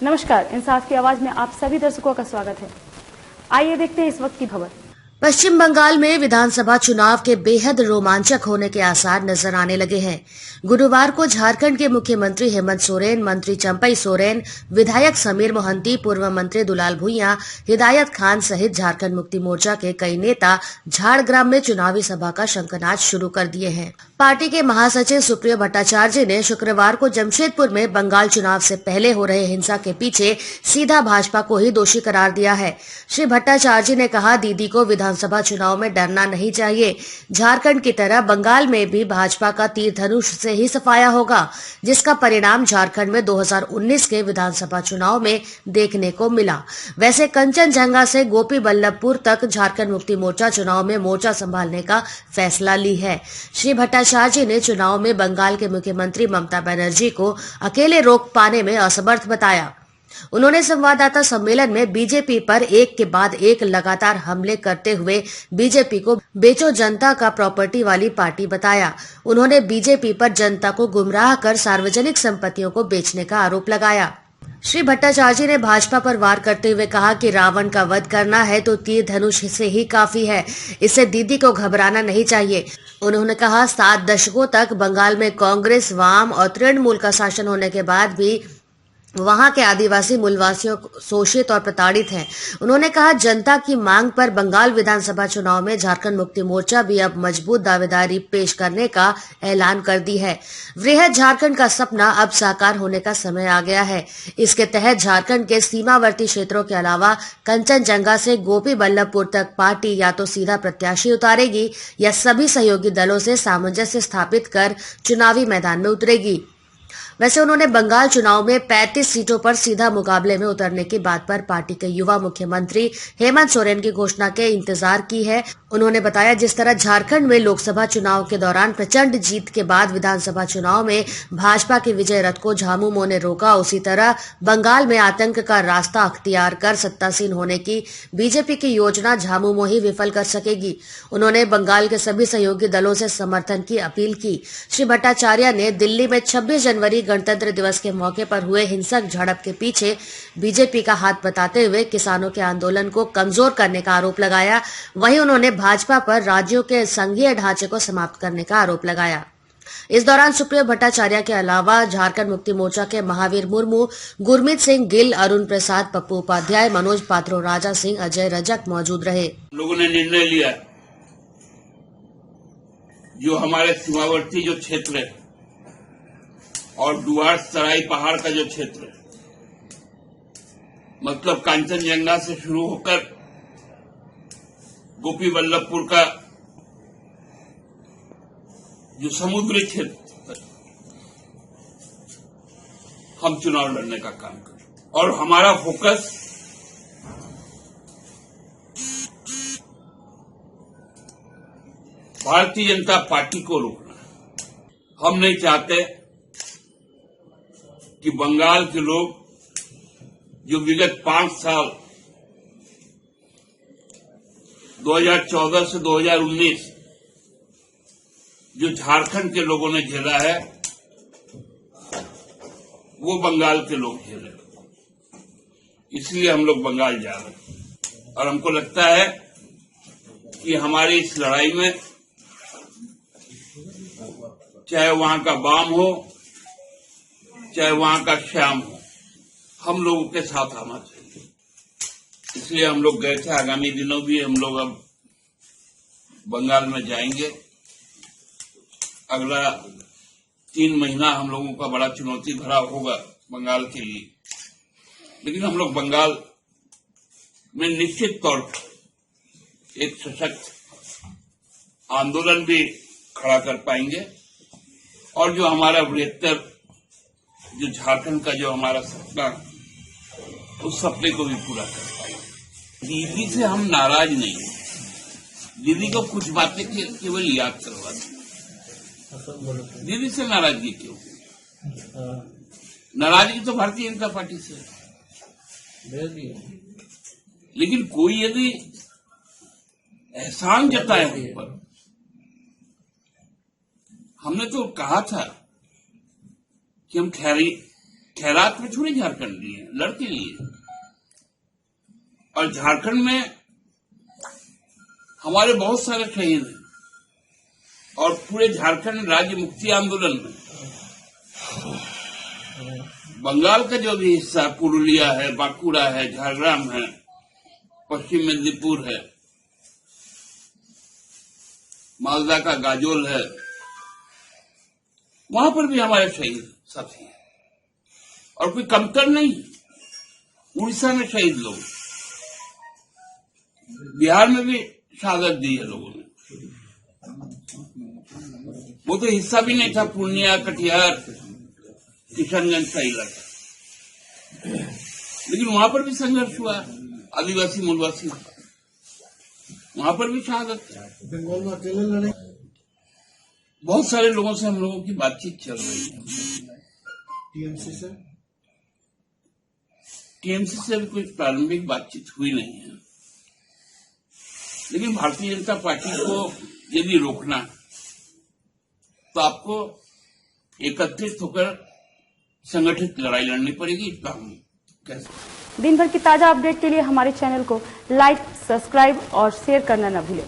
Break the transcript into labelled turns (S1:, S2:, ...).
S1: नमस्कार, इंसाफ की आवाज में आप सभी दर्शकों का स्वागत है। आइए देखते हैं इस वक्त की खबर।
S2: पश्चिम बंगाल में विधानसभा चुनाव के बेहद रोमांचक होने के आसार नजर आने लगे हैं। गुरुवार को झारखंड के मुख्यमंत्री हेमंत सोरेन, मंत्री चंपई सोरेन, विधायक समीर मोहंती, पूर्व मंत्री दुलाल भुइयां, हिदायत खान सहित झारखंड मुक्ति मोर्चा के कई नेता झाड़ग्राम में चुनावी सभा का शंखनाद शुरू कर दिए हैं। पार्टी के महासचिव सुप्रियो भट्टाचार्य ने शुक्रवार को जमशेदपुर में बंगाल चुनाव से पहले हो रहे हिंसा के पीछे सीधा भाजपा को ही दोषी करार दिया है। श्री भट्टाचार्य ने कहा, दीदी को विधानसभा चुनाव में डरना नहीं चाहिए। झारखंड की तरह बंगाल में भी भाजपा का तीर धनुष से ही सफाया होगा, जिसका परिणाम झारखंड में 2019 के विधानसभा चुनाव में देखने को मिला। वैसे कंचनजंगा से गोपी बल्लभपुर तक झारखंड मुक्ति मोर्चा चुनाव में मोर्चा संभालने का फैसला ली है। श्री भट्टाचार्य ने चुनाव में बंगाल के मुख्यमंत्री ममता बनर्जी को अकेले रोक पाने में असमर्थ बताया। उन्होंने संवाददाता सम्मेलन में बीजेपी पर एक के बाद एक लगातार हमले करते हुए बीजेपी को बेचो जनता का प्रॉपर्टी वाली पार्टी बताया। उन्होंने बीजेपी पर जनता को गुमराह कर सार्वजनिक संपत्तियों को बेचने का आरोप लगाया। श्री भट्टाचार्य ने भाजपा पर वार करते हुए कहा कि रावण का वध करना है तो तीर धनुष से ही काफी है, इससे दीदी को घबराना नहीं चाहिए। उन्होंने कहा, 7 दशकों तक बंगाल में कांग्रेस, वाम और तृणमूल का शासन होने के बाद भी वहां के आदिवासी मूलवासियों शोषित और प्रताड़ित हैं। उन्होंने कहा, जनता की मांग पर बंगाल विधानसभा चुनाव में झारखंड मुक्ति मोर्चा भी अब मजबूत दावेदारी पेश करने का ऐलान कर दी है। वृहद झारखंड का सपना अब साकार होने का समय आ गया है। इसके तहत झारखंड के सीमावर्ती क्षेत्रों के अलावा कंचनजंगा से गोपी बल्लभपुर तक पार्टी या तो सीधा प्रत्याशी उतारेगी या सभी सहयोगी दलों से सामंजस्य स्थापित कर चुनावी मैदान में उतरेगी। वैसे उन्होंने बंगाल चुनाव में 35 सीटों पर सीधा मुकाबले में उतरने की बात पर पार्टी के युवा मुख्यमंत्री हेमंत सोरेन की घोषणा के इंतजार की है। उन्होंने बताया, जिस तरह झारखंड में लोकसभा चुनाव के दौरान प्रचंड जीत के बाद विधानसभा चुनाव में भाजपा के विजय रथ को झामुमो ने रोका, उसी तरह बंगाल में आतंक का रास्ता अख्तियार कर सत्तासीन होने की बीजेपी की योजना झामुमो ही विफल कर सकेगी। उन्होंने बंगाल के सभी सहयोगी दलों से समर्थन की अपील की। श्री भट्टाचार्य ने दिल्ली में 26 जनवरी गणतंत्र दिवस के मौके पर हुए हिंसक झड़प के पीछे बीजेपी का हाथ बताते हुए किसानों के आंदोलन को कमजोर करने का आरोप लगाया। वहीं उन्होंने भाजपा पर राज्यों के संघीय ढांचे को समाप्त करने का आरोप लगाया। इस दौरान सुप्रियो भट्टाचार्य के अलावा झारखंड मुक्ति मोर्चा के महावीर मुर्मू, गुरमीत सिंह गिल, अरुण प्रसाद, पप्पू उपाध्याय, मनोज पात्रो, राजा सिंह, अजय रजक मौजूद रहे।
S3: लोगों ने निर्णय लिया, जो हमारे सीमावर्ती जो क्षेत्र है और डुआर सराई पहाड़ का जो क्षेत्र है, मतलब कांचनजंगा से शुरू होकर गोपी बल्लभपुर का जो समुद्री क्षेत्र, हम चुनाव लड़ने का काम करें और हमारा फोकस भारतीय जनता पार्टी को रोकना है। हम नहीं चाहते कि बंगाल के लोग जो विगत 5 साल 2014 से 2019 जो झारखंड के लोगों ने झेला है, वो बंगाल के लोग झेले। इसलिए हम लोग बंगाल जा रहे हैं और हमको लगता है कि हमारी इस लड़ाई में चाहे वहां का वाम हो, चाहे वहां का श्याम हो, हम लोगों के साथ आना चाहिए। इसलिए हम लोग गए थे। आगामी दिनों भी हम लोग अब बंगाल में जाएंगे। अगला 3 महीना हम लोगों का बड़ा चुनौती भरा होगा बंगाल के लिए, लेकिन हम लोग बंगाल में निश्चित तौर पर एक सशक्त आंदोलन भी खड़ा कर पाएंगे और जो हमारा बृहत्तर जो झारखंड का जो हमारा सपना, उस सपने को भी पूरा कर पाएंगे। दीदी से हम नाराज नहीं हैं। दीदी को कुछ बातें केवल याद करवा दें। दीदी से नाराजगी क्यों? नाराजगी तो भारतीय जनता पार्टी से है। लेकिन कोई यदि एहसान जताए हम पर, हमने तो कहा था कि हम खैरात में थोड़ी झारखंड लिए, लड़के लिए। और झारखंड में हमारे बहुत सारे शहीद हैं, और पूरे झारखंड राज्य मुक्ति आंदोलन में बंगाल का जो भी हिस्सा, पुरुलिया है, बांकुड़ा है, झारग्राम है, पश्चिम मेदिनीपुर है, मालदा का गाजोल है, वहां पर भी हमारे शहीद साथी हैं, और कोई कमतर नहीं। उड़ीसा में शहीद लोग, बिहार में भी शहादत दी है लोगों ने। वो तो हिस्सा भी नहीं था पूर्णिया, कटिहार, किशनगंज का इलाका, लेकिन वहां पर भी संघर्ष हुआ, आदिवासी मूलवासी, वहां पर भी शहादत।
S4: बंगाल में अकेले लड़े।
S3: बहुत सारे लोगों से हम लोगों की बातचीत चल रही है।
S4: टीएमसी से?
S3: टीएमसी से भी कोई प्रारंभिक बातचीत हुई नहीं है, लेकिन भारतीय जनता पार्टी को यदि रोकना तो आपको एकत्रित होकर संगठित लड़ाई लड़नी पड़ेगी, इतना हम कह सकते हैं।
S1: दिन भर की ताजा अपडेट के लिए हमारे चैनल को लाइक, सब्सक्राइब और शेयर करना न भूलें।